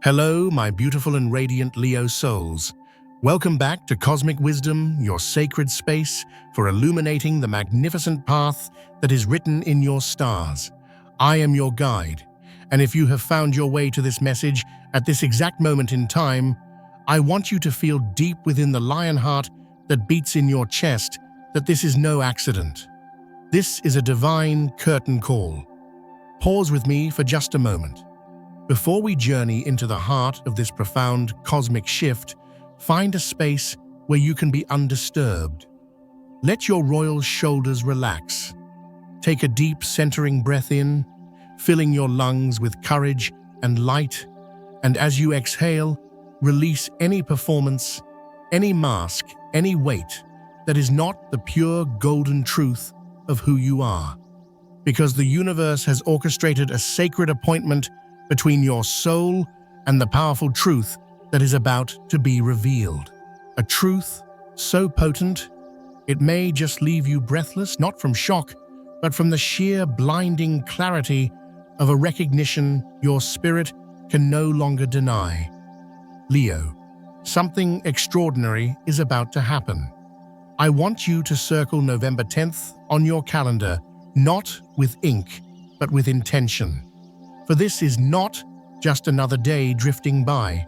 Hello, my beautiful and radiant Leo souls. Welcome back to Cosmic Wisdom, your sacred space for illuminating the magnificent path that is written in your stars. I am your guide, and if you have found your way to this message at this exact moment in time, I want you to feel deep within the lion heart that beats in your chest that this is no accident. This is a divine curtain call. Pause with me for just a moment. Before we journey into the heart of this profound cosmic shift, find a space where you can be undisturbed. Let your royal shoulders relax. Take a deep, centering breath in, filling your lungs with courage and light, and as you exhale, release any performance, any mask, any weight that is not the pure golden truth of who you are. Because the universe has orchestrated a sacred appointment between your soul and the powerful truth that is about to be revealed. A truth so potent, it may just leave you breathless, not from shock, but from the sheer blinding clarity of a recognition your spirit can no longer deny. Leo, something extraordinary is about to happen. I want you to circle November 10th on your calendar, not with ink, but with intention. For this is not just another day drifting by.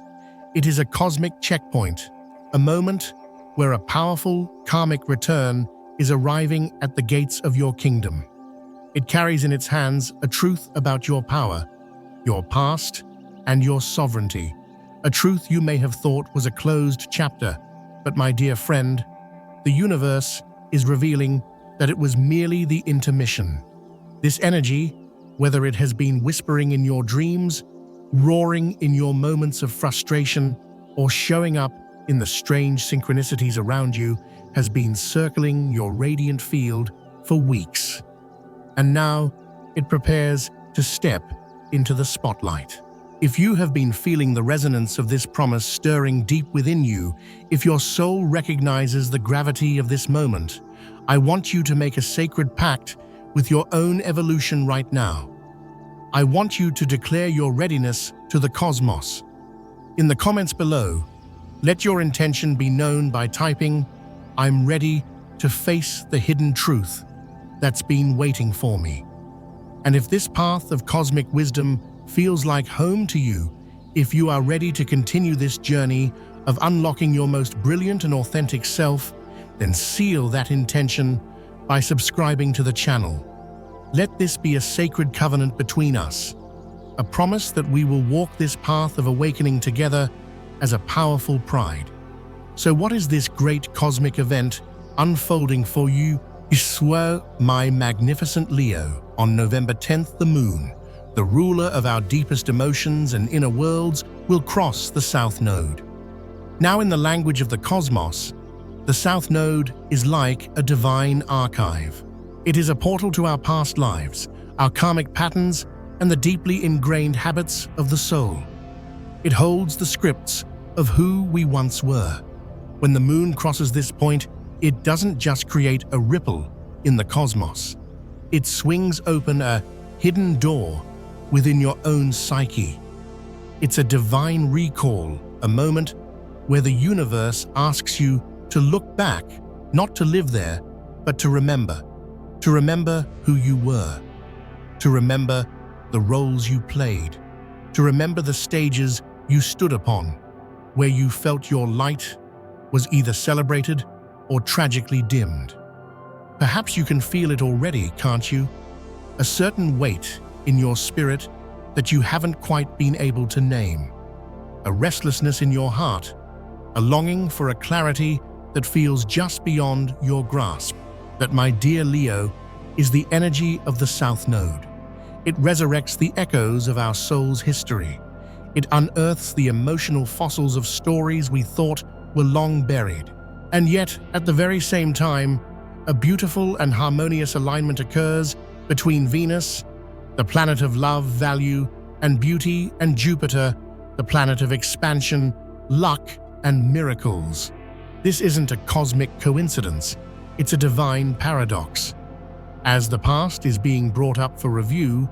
It is a cosmic checkpoint, a moment where a powerful karmic return is arriving at the gates of your kingdom. It carries in its hands a truth about your power, your past, and your sovereignty, a truth you may have thought was a closed chapter, but my dear friend, the universe is revealing that it was merely the intermission. This energy, whether it has been whispering in your dreams, roaring in your moments of frustration, or showing up in the strange synchronicities around you, has been circling your radiant field for weeks. And now it prepares to step into the spotlight. If you have been feeling the resonance of this promise stirring deep within you, if your soul recognizes the gravity of this moment, I want you to make a sacred pact with your own evolution right now. I want you to declare your readiness to the cosmos. In the comments below, let your intention be known by typing, "I'm ready to face the hidden truth that's been waiting for me." And if this path of cosmic wisdom feels like home to you, if you are ready to continue this journey of unlocking your most brilliant and authentic self, then seal that intention by subscribing to the channel. Let this be a sacred covenant between us, a promise that we will walk this path of awakening together as a powerful pride. So what is this great cosmic event unfolding for you? My magnificent Leo, on November 10th, the moon, the ruler of our deepest emotions and inner worlds, will cross the South Node. Now, in the language of the cosmos, the South Node is like a divine archive. It is a portal to our past lives, our karmic patterns, and the deeply ingrained habits of the soul. It holds the scripts of who we once were. When the moon crosses this point, it doesn't just create a ripple in the cosmos. It swings open a hidden door within your own psyche. It's a divine recall, a moment where the universe asks you to look back, not to live there, but to remember who you were, to remember the roles you played, to remember the stages you stood upon, where you felt your light was either celebrated or tragically dimmed. Perhaps you can feel it already, can't you? A certain weight in your spirit that you haven't quite been able to name, a restlessness in your heart, a longing for a clarity that feels just beyond your grasp. That, my dear Leo, is the energy of the South Node. It resurrects the echoes of our soul's history. It unearths the emotional fossils of stories we thought were long buried. And yet, at the very same time, a beautiful and harmonious alignment occurs between Venus, the planet of love, value, and beauty, and Jupiter, the planet of expansion, luck, and miracles. This isn't a cosmic coincidence. It's a divine paradox. As the past is being brought up for review,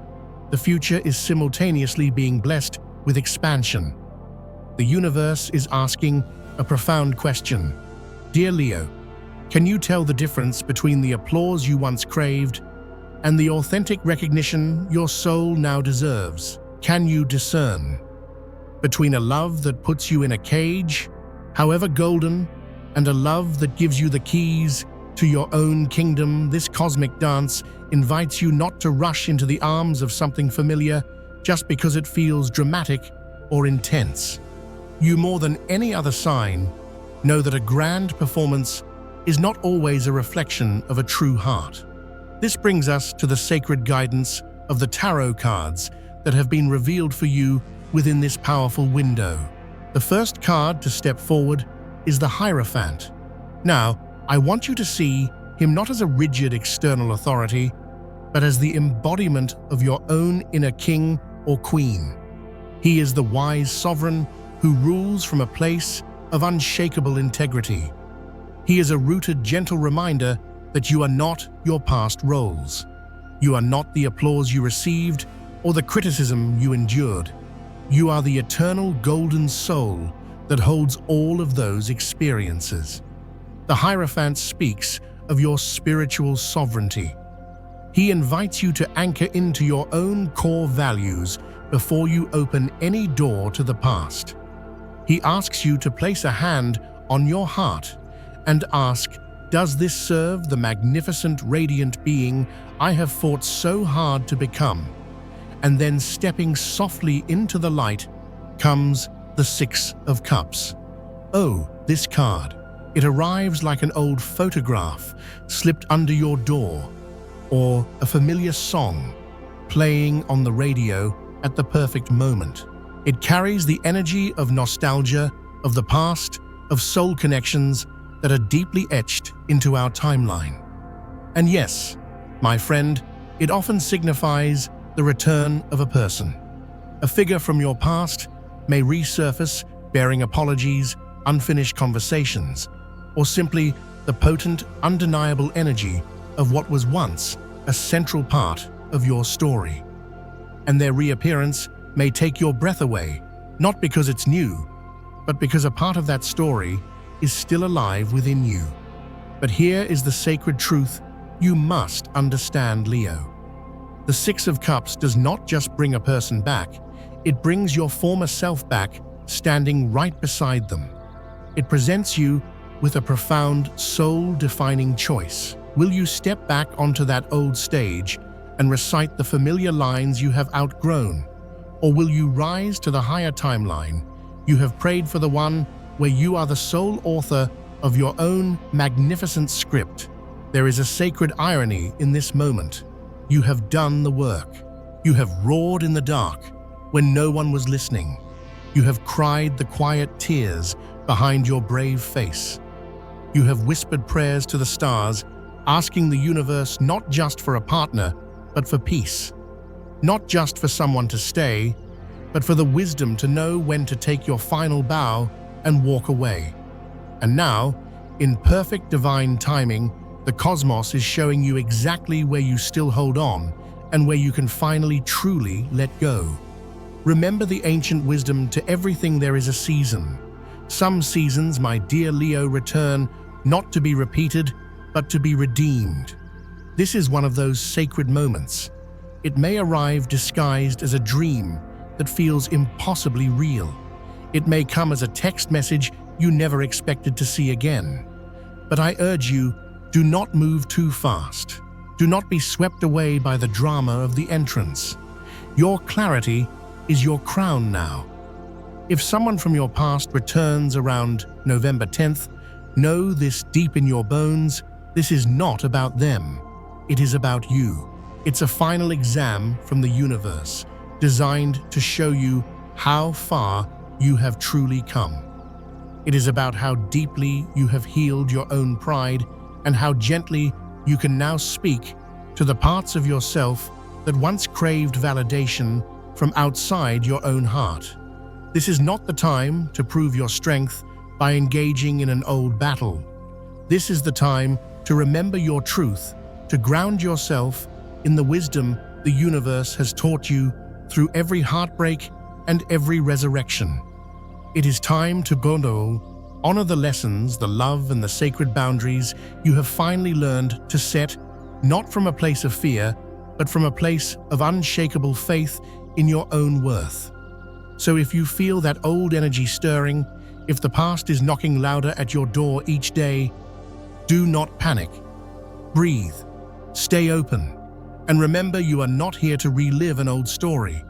the future is simultaneously being blessed with expansion. The universe is asking a profound question. Dear Leo, can you tell the difference between the applause you once craved and the authentic recognition your soul now deserves? Can you discern between a love that puts you in a cage, however golden, and a love that gives you the keys to your own kingdom? This cosmic dance invites you not to rush into the arms of something familiar just because it feels dramatic or intense. You, more than any other sign, know that a grand performance is not always a reflection of a true heart. This brings us to the sacred guidance of the tarot cards that have been revealed for you within this powerful window. The first card to step forward is the Hierophant. Now, I want you to see him not as a rigid external authority, but as the embodiment of your own inner king or queen. He is the wise sovereign who rules from a place of unshakable integrity. He is a rooted, gentle reminder that you are not your past roles. You are not the applause you received or the criticism you endured. You are the eternal golden soul that holds all of those experiences. The Hierophant speaks of your spiritual sovereignty. He invites you to anchor into your own core values before you open any door to the past. He asks you to place a hand on your heart and ask, does this serve the magnificent, radiant being I have fought so hard to become? And then stepping softly into the light comes the Six of Cups. Oh, this card. It arrives like an old photograph slipped under your door, or a familiar song playing on the radio at the perfect moment. It carries the energy of nostalgia, of the past, of soul connections that are deeply etched into our timeline. And yes, my friend, it often signifies the return of a person. A figure from your past may resurface bearing apologies, unfinished conversations, or simply the potent, undeniable energy of what was once a central part of your story. And their reappearance may take your breath away, not because it's new, but because a part of that story is still alive within you. But here is the sacred truth you must understand, Leo. The Six of Cups does not just bring a person back, it brings your former self back, standing right beside them. It presents you with a profound, soul-defining choice. Will you step back onto that old stage and recite the familiar lines you have outgrown? Or will you rise to the higher timeline you have prayed for, the one where you are the sole author of your own magnificent script? There is a sacred irony in this moment. You have done the work. You have roared in the dark when no one was listening. You have cried the quiet tears behind your brave face. You have whispered prayers to the stars, asking the universe not just for a partner, but for peace. Not just for someone to stay, but for the wisdom to know when to take your final bow and walk away. And now, in perfect divine timing, the cosmos is showing you exactly where you still hold on and where you can finally truly let go. Remember the ancient wisdom: to everything there is a season. Some seasons, my dear Leo, return not to be repeated, but to be redeemed. This is one of those sacred moments. It may arrive disguised as a dream that feels impossibly real. It may come as a text message you never expected to see again. But I urge you, do not move too fast. Do not be swept away by the drama of the entrance. Your clarity is your crown now. If someone from your past returns around November 10th, know this deep in your bones: this is not about them. It is about you. It's a final exam from the universe, designed to show you how far you have truly come. It is about how deeply you have healed your own pride and how gently you can now speak to the parts of yourself that once craved validation from outside your own heart. This is not the time to prove your strength by engaging in an old battle. This is the time to remember your truth, to ground yourself in the wisdom the universe has taught you through every heartbreak and every resurrection. It is time to Gondo, honor the lessons, the love, and the sacred boundaries you have finally learned to set, not from a place of fear, but from a place of unshakable faith in your own worth. So if you feel that old energy stirring, if the past is knocking louder at your door each day, do not panic. Breathe, stay open, and remember you are not here to relive an old story.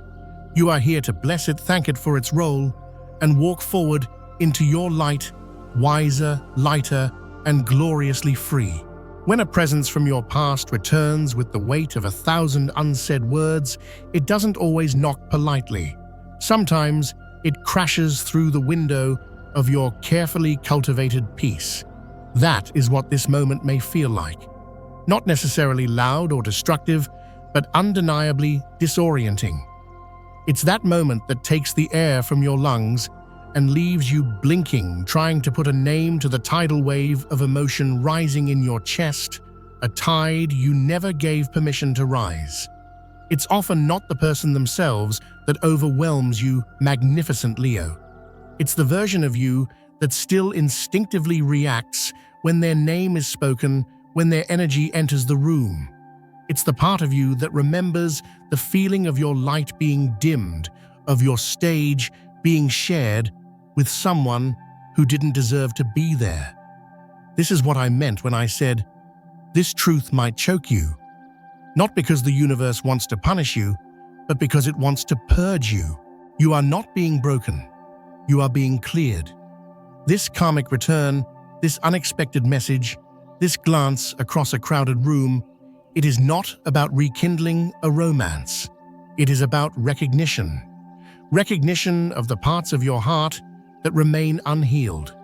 You are here to bless it, thank it for its role, and walk forward into your light, wiser, lighter, and gloriously free. When a presence from your past returns with the weight of 1,000 unsaid words, it doesn't always knock politely. Sometimes it crashes through the window of your carefully cultivated peace. That is what this moment may feel like. Not necessarily loud or destructive, but undeniably disorienting. It's that moment that takes the air from your lungs and leaves you blinking, trying to put a name to the tidal wave of emotion rising in your chest, a tide you never gave permission to rise. It's often not the person themselves that overwhelms you, magnificent Leo. It's the version of you that still instinctively reacts when their name is spoken, when their energy enters the room. It's the part of you that remembers the feeling of your light being dimmed, of your stage being shared with someone who didn't deserve to be there. This is what I meant when I said, this truth might choke you. Not because the universe wants to punish you, but because it wants to purge you. You are not being broken. You are being cleared. This karmic return, this unexpected message, this glance across a crowded room, it is not about rekindling a romance. It is about recognition. Recognition of the parts of your heart that remain unhealed.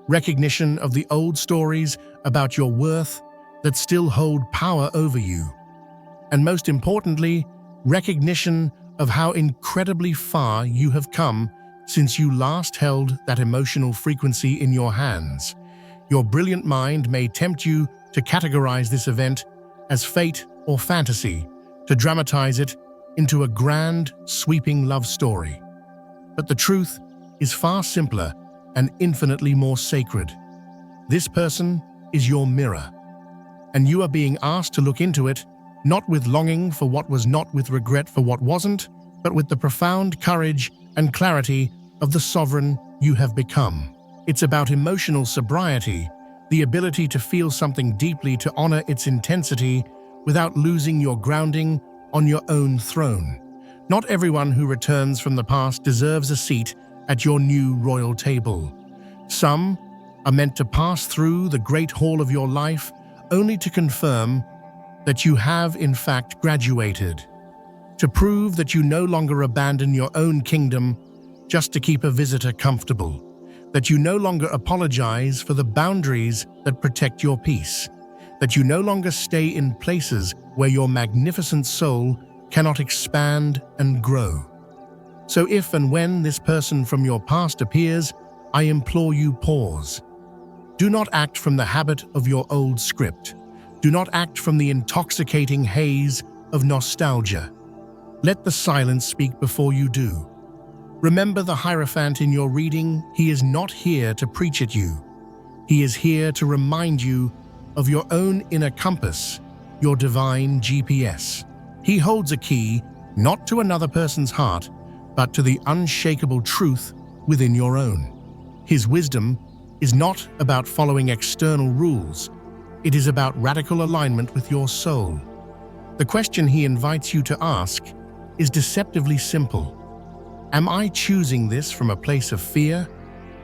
Recognition of the old stories about your worth that still hold power over you. And most importantly, recognition of how incredibly far you have come since you last held that emotional frequency in your hands. Your brilliant mind may tempt you to categorize this event as fate or fantasy, to dramatize it into a grand, sweeping love story. But the truth is far simpler and infinitely more sacred. This person is your mirror, and you are being asked to look into it, not with longing for what was not, with regret for what wasn't, but with the profound courage and clarity of the sovereign you have become. It's about emotional sobriety, the ability to feel something deeply, to honor its intensity without losing your grounding on your own throne. Not everyone who returns from the past deserves a seat at your new royal table. Some are meant to pass through the great hall of your life only to confirm that you have in fact graduated, to prove that you no longer abandon your own kingdom just to keep a visitor comfortable, that you no longer apologize for the boundaries that protect your peace, that you no longer stay in places where your magnificent soul cannot expand and grow. So if and when this person from your past appears, I implore you, pause. Do not act from the habit of your old script. Do not act from the intoxicating haze of nostalgia. Let the silence speak before you do. Remember the Hierophant in your reading. He is not here to preach at you. He is here to remind you of your own inner compass, your divine GPS. He holds a key, not to another person's heart, but to the unshakable truth within your own. His wisdom is not about following external rules. It is about radical alignment with your soul. The question he invites you to ask is deceptively simple. Am I choosing this from a place of fear,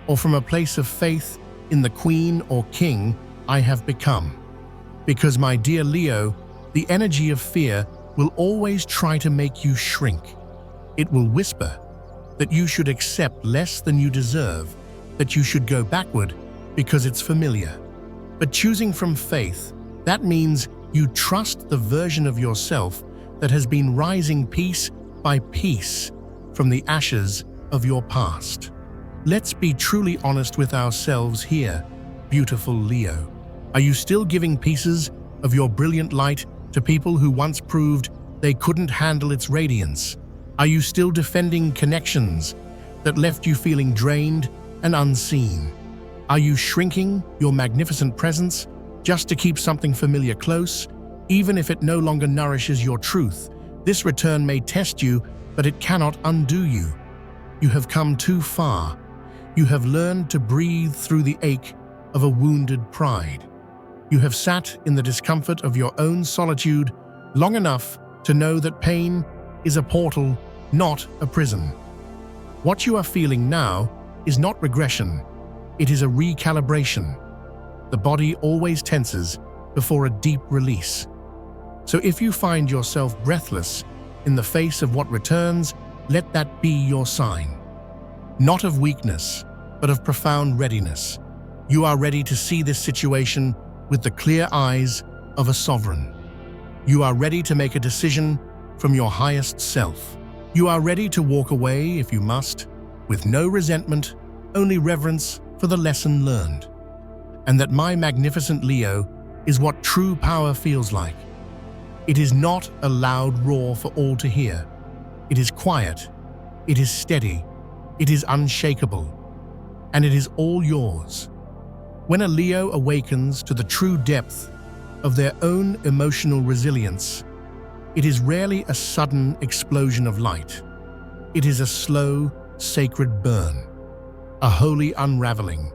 or from a place of faith in the queen or king I have become? Because, my dear Leo, the energy of fear will always try to make you shrink. It will whisper that you should accept less than you deserve, that you should go backward because it's familiar. But choosing from faith, that means you trust the version of yourself that has been rising piece by piece from the ashes of your past. Let's be truly honest with ourselves here, beautiful Leo. Are you still giving pieces of your brilliant light to people who once proved they couldn't handle its radiance? Are you still defending connections that left you feeling drained and unseen? Are you shrinking your magnificent presence just to keep something familiar close, even if it no longer nourishes your truth? This return may test you, but it cannot undo you. You have come too far. You have learned to breathe through the ache of a wounded pride. You have sat in the discomfort of your own solitude long enough to know that pain is a portal, not a prison. What you are feeling now is not regression, it is a recalibration. The body always tenses before a deep release. So if you find yourself breathless in the face of what returns, let that be your sign. Not of weakness, but of profound readiness. You are ready to see this situation with the clear eyes of a sovereign. You are ready to make a decision from your highest self. You are ready to walk away if you must, with no resentment, only reverence for the lesson learned. And that, my magnificent Leo, is what true power feels like. It is not a loud roar for all to hear. It is quiet, it is steady, it is unshakable, and it is all yours. When a Leo awakens to the true depth of their own emotional resilience, it is rarely a sudden explosion of light. It is a slow, sacred burn, a holy unraveling.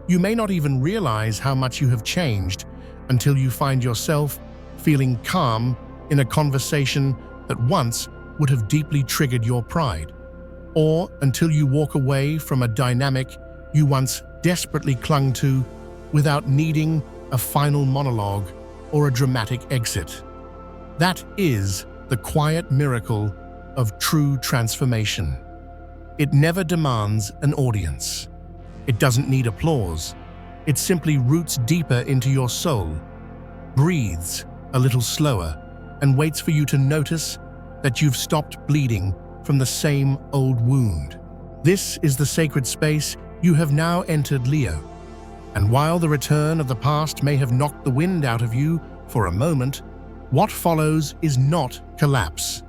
You may not even realize how much you have changed until you find yourself feeling calm in a conversation that once would have deeply triggered your pride, or until you walk away from a dynamic you once desperately clung to without needing a final monologue or a dramatic exit. That is the quiet miracle of true transformation. It never demands an audience. It doesn't need applause. It simply roots deeper into your soul, breathes a little slower, and waits for you to notice that you've stopped bleeding from the same old wound. This is the sacred space you have now entered, Leo. And while the return of the past may have knocked the wind out of you for a moment, what follows is not collapse.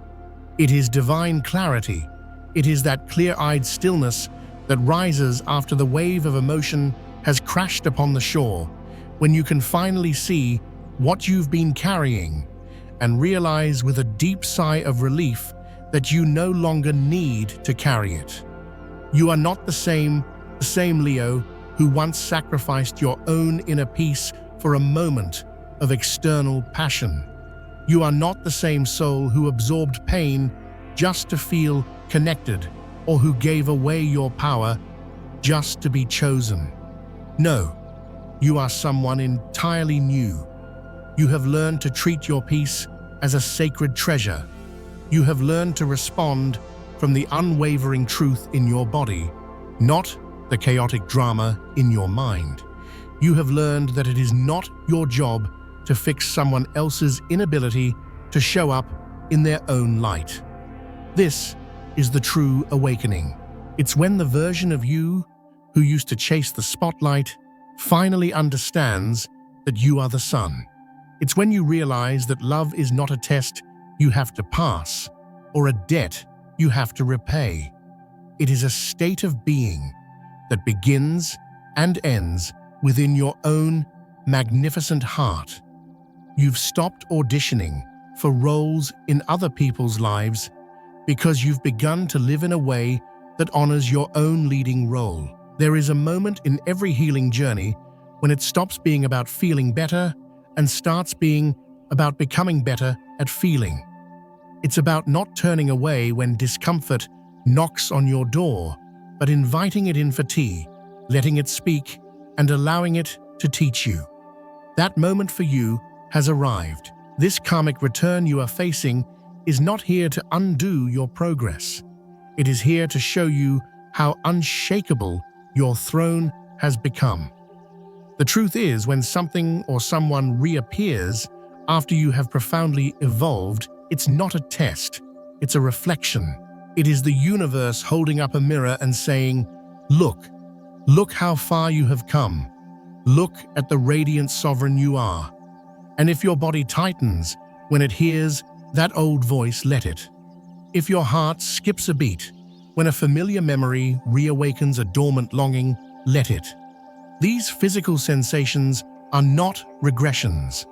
It is divine clarity. It is that clear-eyed stillness that rises after the wave of emotion has crashed upon the shore, when you can finally see what you've been carrying and realize with a deep sigh of relief that you no longer need to carry it. You are not the same Leo who once sacrificed your own inner peace for a moment of external passion. You are not the same soul who absorbed pain just to feel connected, or who gave away your power just to be chosen. No, you are someone entirely new. You have learned to treat your peace as a sacred treasure. You have learned to respond from the unwavering truth in your body, not the chaotic drama in your mind. You have learned that it is not your job to fix someone else's inability to show up in their own light. This is the true awakening. It's when the version of you who used to chase the spotlight finally understands that you are the sun. It's when you realize that love is not a test you have to pass or a debt you have to repay. It is a state of being that begins and ends within your own magnificent heart. You've stopped auditioning for roles in other people's lives because you've begun to live in a way that honors your own leading role. There is a moment in every healing journey when it stops being about feeling better and starts being about becoming better at feeling. It's about not turning away when discomfort knocks on your door, but inviting it in for tea, letting it speak, and allowing it to teach you. That moment for you has arrived. This karmic return you are facing is not here to undo your progress. It is here to show you how unshakable your throne has become. The truth is, when something or someone reappears after you have profoundly evolved, it's not a test, it's a reflection. It is the universe holding up a mirror and saying, look how far you have come. Look at the radiant sovereign you are. And if your body tightens when it hears that old voice, let it. If your heart skips a beat, When a familiar memory reawakens a dormant longing, let it. These physical sensations are not regressions.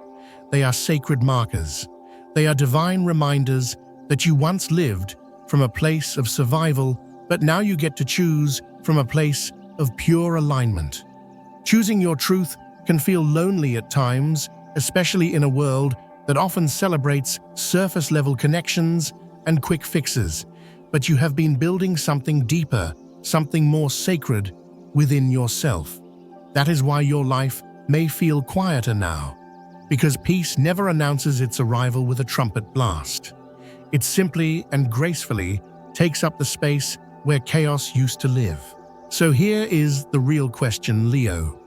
They are sacred markers. They are divine reminders that you once lived from a place of survival, but now you get to choose from a place of pure alignment. Choosing your truth can feel lonely at times, especially in a world that often celebrates surface-level connections and quick fixes. But you have been building something deeper, something more sacred within yourself. That is why your life may feel quieter now, because peace never announces its arrival with a trumpet blast. It simply and gracefully takes up the space where chaos used to live. So here is the real question, Leo.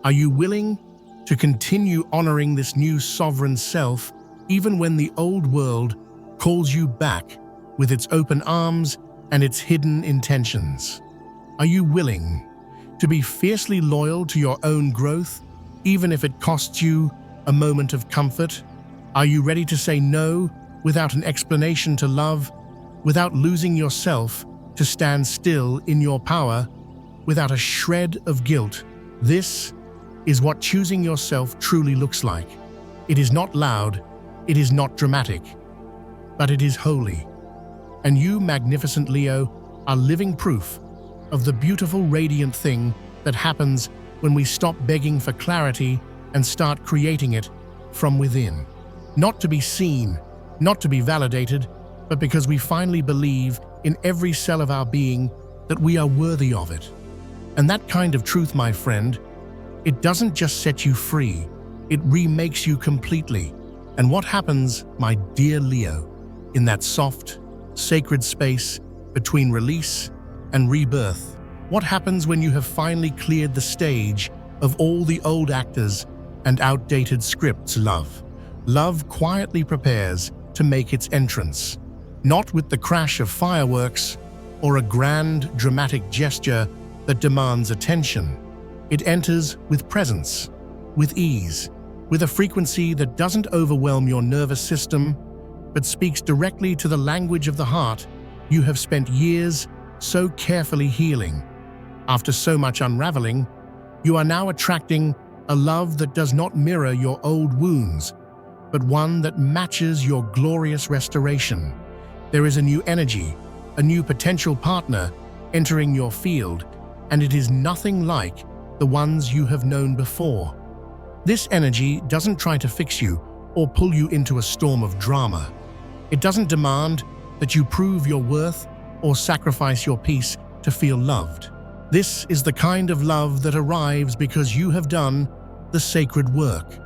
Are you willing to continue honoring this new sovereign self even when the old world calls you back with its open arms and its hidden intentions? Are you willing to be fiercely loyal to your own growth, even if it costs you a moment of comfort? Are you ready to say no without an explanation to love, without losing yourself, to stand still in your power, without a shred of guilt? This is what choosing yourself truly looks like. It is not loud, it is not dramatic, but it is holy. And you, magnificent Leo, are living proof of the beautiful, radiant thing that happens when we stop begging for clarity and start creating it from within. Not to be seen, not to be validated, but because we finally believe in every cell of our being that we are worthy of it. And that kind of truth, my friend, it doesn't just set you free, it remakes you completely. And what happens, my dear Leo, in that soft, sacred space between release and rebirth? What happens when you have finally cleared the stage of all the old actors and outdated scripts? Love quietly prepares to make its entrance, not with the crash of fireworks or a grand, dramatic gesture that demands attention. It enters with presence, with ease, with a frequency that doesn't overwhelm your nervous system, but speaks directly to the language of the heart you have spent years so carefully healing. After so much unraveling, you are now attracting a love that does not mirror your old wounds, but one that matches your glorious restoration. There is a new energy, a new potential partner entering your field, and it is nothing like the ones you have known before. This energy doesn't try to fix you or pull you into a storm of drama. It doesn't demand that you prove your worth or sacrifice your peace to feel loved. This is the kind of love that arrives because you have done the sacred work,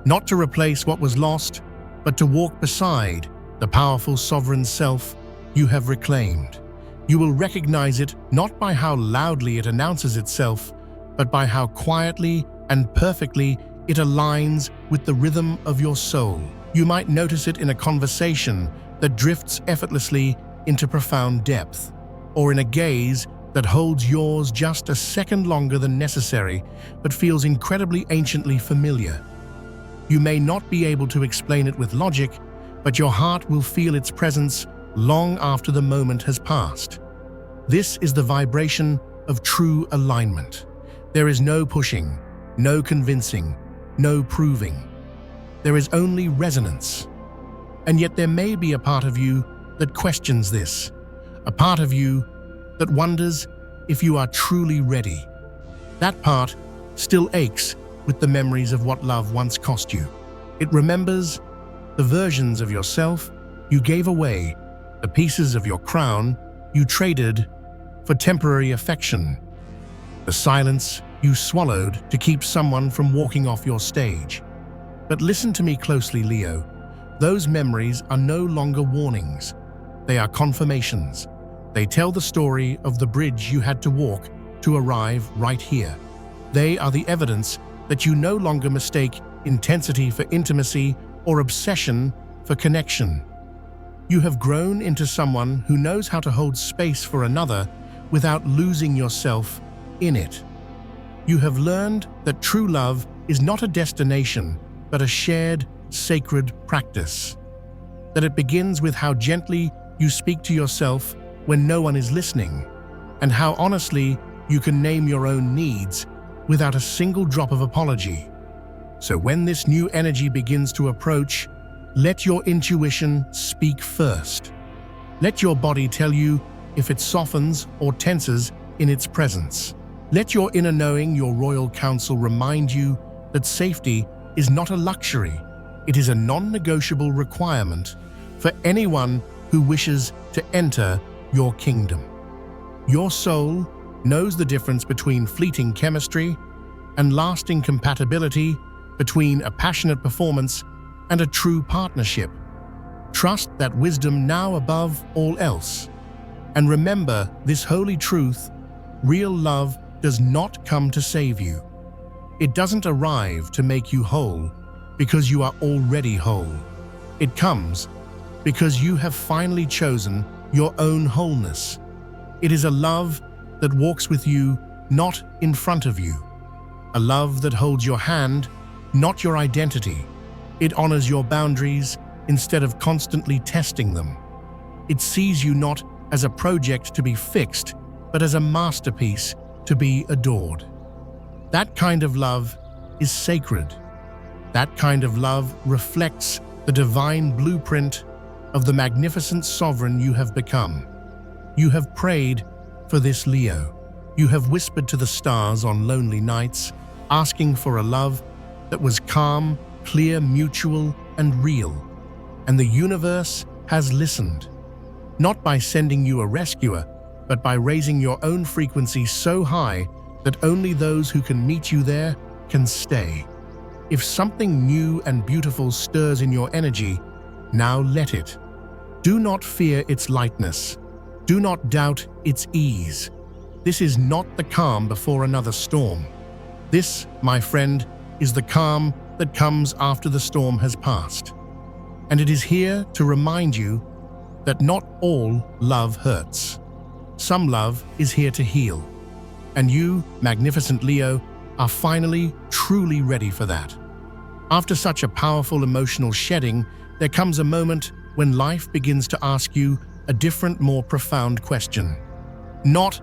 not to replace what was lost, but to walk beside the powerful sovereign self you have reclaimed. You will recognize it not by how loudly it announces itself, but by how quietly and perfectly it aligns with the rhythm of your soul. You might notice it in a conversation that drifts effortlessly into profound depth, or in a gaze that holds yours just a second longer than necessary, but feels incredibly anciently familiar. You may not be able to explain it with logic, but your heart will feel its presence long after the moment has passed. This is the vibration of true alignment. There is no pushing, no convincing, no proving. There is only resonance. And yet there may be a part of you that questions this, a part of you that wonders if you are truly ready. That part still aches with the memories of what love once cost you. It remembers the versions of yourself you gave away, the pieces of your crown you traded for temporary affection, the silence you swallowed to keep someone from walking off your stage. But listen to me closely, Leo. Those memories are no longer warnings. They are confirmations. They tell the story of the bridge you had to walk to arrive right here. They are the evidence that you no longer mistake intensity for intimacy or obsession for connection. You have grown into someone who knows how to hold space for another without losing yourself in it. You have learned that true love is not a destination, but a shared, sacred practice. That it begins with how gently you speak to yourself when no one is listening, and how honestly you can name your own needs without a single drop of apology. So when this new energy begins to approach, let your intuition speak first. Let your body tell you if it softens or tenses in its presence. Let your inner knowing, your royal counsel, remind you that safety is not a luxury. It is a non-negotiable requirement for anyone who wishes to enter your kingdom. Your soul knows the difference between fleeting chemistry and lasting compatibility, between a passionate performance and a true partnership. Trust that wisdom now above all else. And remember this holy truth: real love does not come to save you. It doesn't arrive to make you whole because you are already whole. It comes because you have finally chosen your own wholeness. It is a love that walks with you, not in front of you. A love that holds your hand, not your identity. It honors your boundaries instead of constantly testing them. It sees you not as a project to be fixed, but as a masterpiece to be adored. That kind of love is sacred. That kind of love reflects the divine blueprint of the magnificent sovereign you have become. You have prayed for this, Leo. You have whispered to the stars on lonely nights, asking for a love that was calm, clear, mutual, and real. And the universe has listened. Not by sending you a rescuer, but by raising your own frequency so high that only those who can meet you there can stay. If something new and beautiful stirs in your energy, now let it. Do not fear its lightness. Do not doubt its ease. This is not the calm before another storm. This, my friend, is the calm that comes after the storm has passed. And it is here to remind you that not all love hurts. Some love is here to heal. And you, magnificent Leo, are finally truly ready for that. After such a powerful emotional shedding, there comes a moment when life begins to ask you a different, more profound question. Not,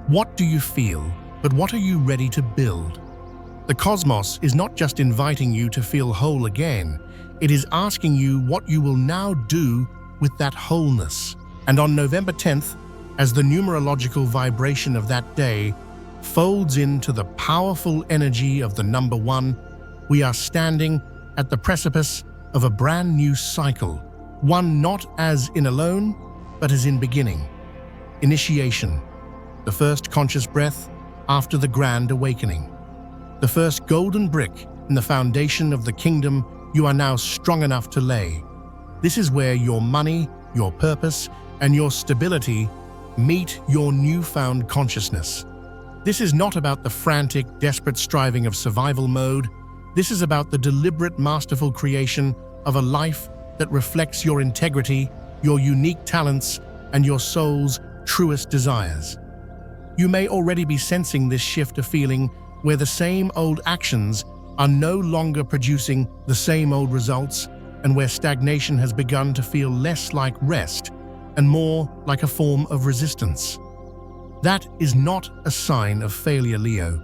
what do you feel, but what are you ready to build? The cosmos is not just inviting you to feel whole again, it is asking you what you will now do with that wholeness. And on November 10th, as the numerological vibration of that day folds into the powerful energy of the number 1, we are standing at the precipice of a brand new cycle, one not as in alone, but as in beginning. Initiation, the first conscious breath after the grand awakening. The first golden brick in the foundation of the kingdom you are now strong enough to lay. This is where your money, your purpose, and your stability meet your newfound consciousness. This is not about the frantic, desperate striving of survival mode. This is about the deliberate, masterful creation of a life that reflects your integrity, your unique talents, and your soul's truest desires. You may already be sensing this shift of feeling where the same old actions are no longer producing the same old results, and where stagnation has begun to feel less like rest and more like a form of resistance. That is not a sign of failure, Leo.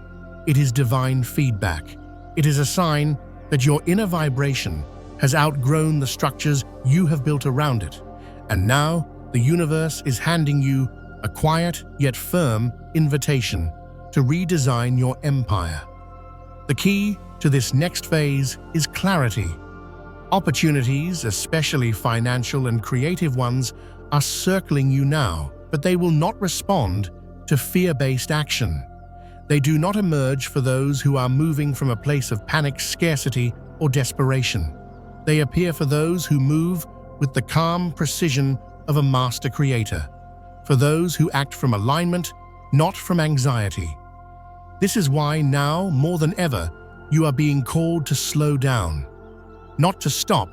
It is divine feedback. It is a sign that your inner vibration has outgrown the structures you have built around it, and now the universe is handing you a quiet yet firm invitation to redesign your empire. The key to this next phase is clarity. Opportunities, especially financial and creative ones, are circling you now, but they will not respond to fear-based action. They do not emerge for those who are moving from a place of panic, scarcity, or desperation. They appear for those who move with the calm precision of a master creator, for those who act from alignment, not from anxiety. This is why now, more than ever, you are being called to slow down. Not to stop,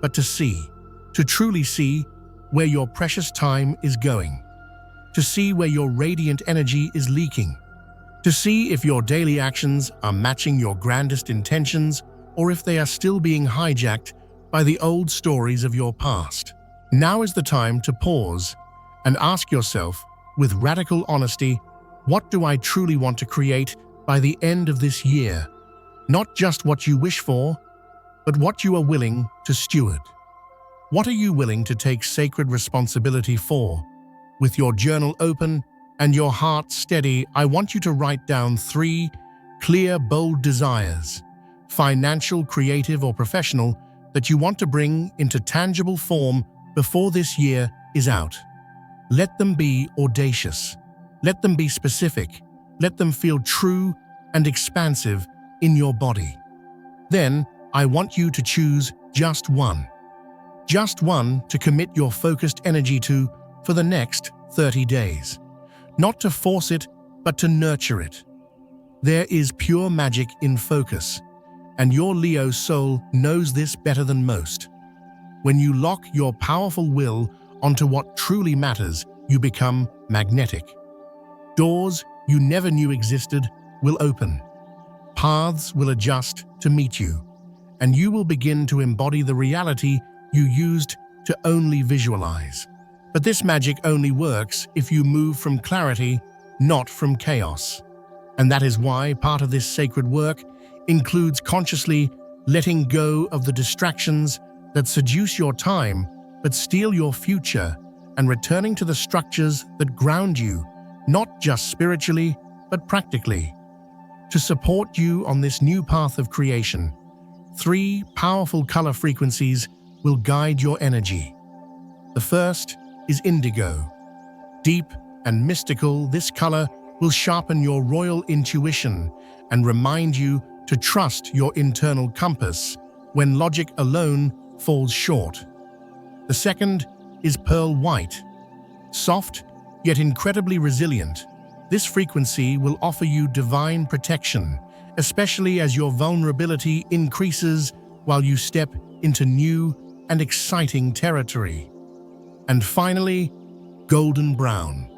but to see. To truly see where your precious time is going. To see where your radiant energy is leaking. To see if your daily actions are matching your grandest intentions or if they are still being hijacked by the old stories of your past. Now is the time to pause and ask yourself, with radical honesty, what do I truly want to create by the end of this year? Not just what you wish for, but what you are willing to steward. What are you willing to take sacred responsibility for? With your journal open and your heart steady, I want you to write down 3 clear, bold desires, financial, creative, or professional, that you want to bring into tangible form before this year is out. Let them be audacious. Let them be specific. Let them feel true and expansive in your body. Then, I want you to choose just one. Just one to commit your focused energy to for the next 30 days. Not to force it, but to nurture it. There is pure magic in focus, and your Leo soul knows this better than most. When you lock your powerful will onto what truly matters, you become magnetic. Doors you never knew existed will open. Paths will adjust to meet you, and you will begin to embody the reality you used to only visualize. But this magic only works if you move from clarity, not from chaos. And that is why part of this sacred work includes consciously letting go of the distractions that seduce your time but steal your future, and returning to the structures that ground you, not just spiritually, but practically. To support you on this new path of creation, 3 powerful color frequencies will guide your energy. The first is indigo. Deep and mystical, this color will sharpen your royal intuition and remind you to trust your internal compass when logic alone falls short. The second is pearl white. Soft, yet incredibly resilient, this frequency will offer you divine protection, especially as your vulnerability increases while you step into new and exciting territory. And finally, golden brown.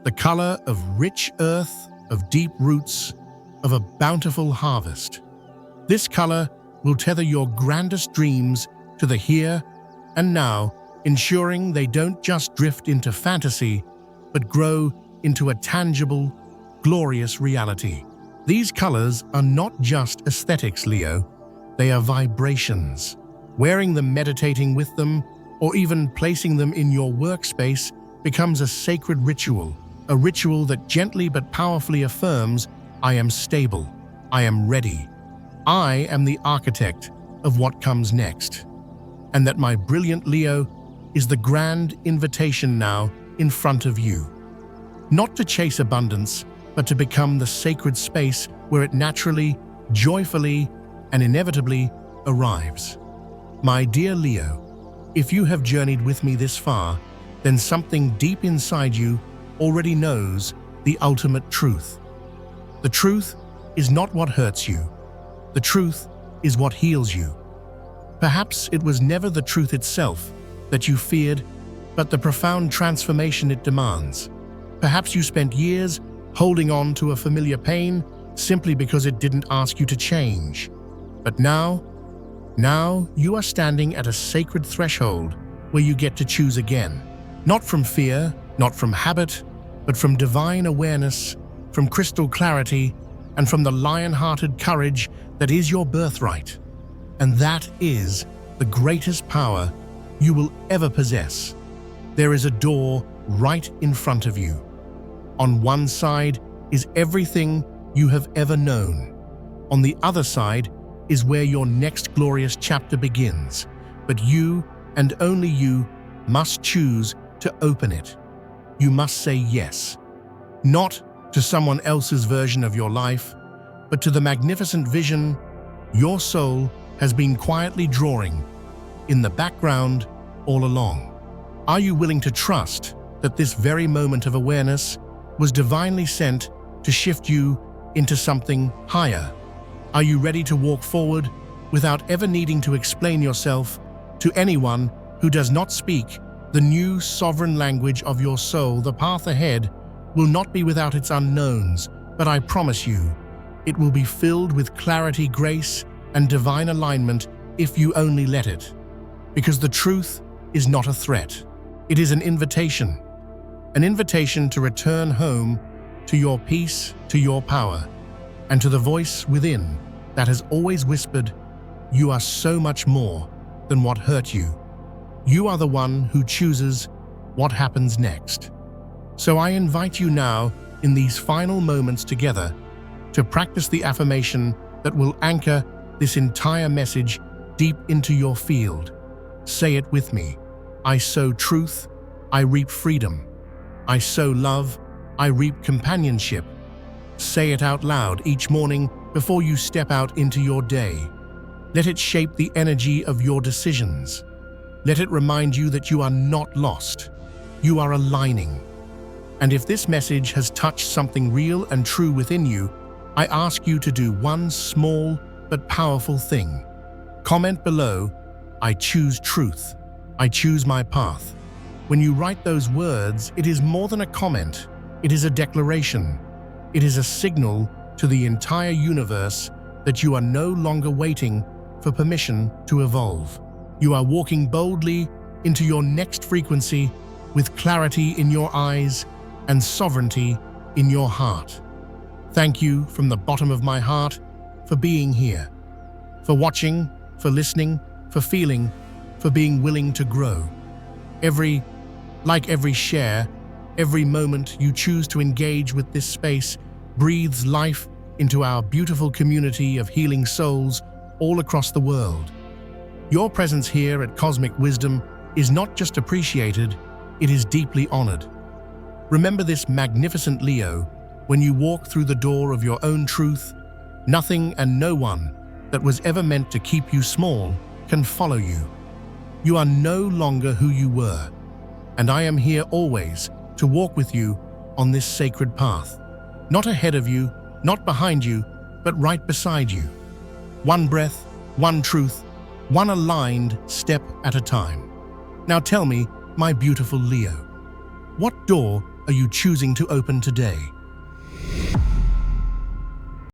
The color of rich earth, of deep roots, of a bountiful harvest. This color will tether your grandest dreams to the here and now, ensuring they don't just drift into fantasy, but grow into a tangible, glorious reality. These colors are not just aesthetics, Leo. They are vibrations. Wearing them, meditating with them, or even placing them in your workspace becomes a sacred ritual, a ritual that gently but powerfully affirms, I am stable, I am ready, I am the architect of what comes next. And that my brilliant Leo is the grand invitation now in front of you. Not to chase abundance, but to become the sacred space where it naturally, joyfully, and inevitably arrives. My dear Leo, if you have journeyed with me this far, then something deep inside you already knows the ultimate truth. The truth is not what hurts you. The truth is what heals you. Perhaps it was never the truth itself that you feared, but the profound transformation it demands. Perhaps you spent years holding on to a familiar pain simply because it didn't ask you to change. But now you are standing at a sacred threshold where you get to choose again. Not from fear, not from habit, but from divine awareness, from crystal clarity, and from the lion-hearted courage that is your birthright. And that is the greatest power you will ever possess. There is a door right in front of you. On one side is everything you have ever known. On the other side is where your next glorious chapter begins. But you, and only you, must choose to open it. You must say yes. Not to someone else's version of your life, but to the magnificent vision your soul has been quietly drawing in the background all along. Are you willing to trust that this very moment of awareness was divinely sent to shift you into something higher? Are you ready to walk forward without ever needing to explain yourself to anyone who does not speak the new sovereign language of your soul? The path ahead will not be without its unknowns, but I promise you, it will be filled with clarity, grace, and divine alignment if you only let it. Because the truth is not a threat. It is an invitation. an invitation to return home to your peace, to your power, and to the voice within that has always whispered, "You are so much more than what hurt you. You are the one who chooses what happens next." So I invite you now, in these final moments together, to practice the affirmation that will anchor this entire message deep into your field. Say it with me. I sow truth, I reap freedom. I sow love, I reap companionship. Say it out loud each morning before you step out into your day. Let it shape the energy of your decisions. Let it remind you that you are not lost. You are aligning. And if this message has touched something real and true within you, I ask you to do one small but powerful thing. Comment below, "I choose truth. I choose my path." When you write those words, it is more than a comment. It is a declaration. It is a signal to the entire universe that you are no longer waiting for permission to evolve. You are walking boldly into your next frequency with clarity in your eyes and sovereignty in your heart. Thank you from the bottom of my heart for being here, for watching, for listening, for feeling, for being willing to grow. Every share, every moment you choose to engage with this space breathes life into our beautiful community of healing souls all across the world. Your presence here at Cosmic Wisdom is not just appreciated, it is deeply honored. Remember this, magnificent Leo, when you walk through the door of your own truth, nothing and no one that was ever meant to keep you small can follow you. You are no longer who you were, and I am here always to walk with you on this sacred path. Not ahead of you, not behind you, but right beside you. One breath, one truth, one aligned step at a time. Now tell me, my beautiful Leo, what door are you choosing to open today?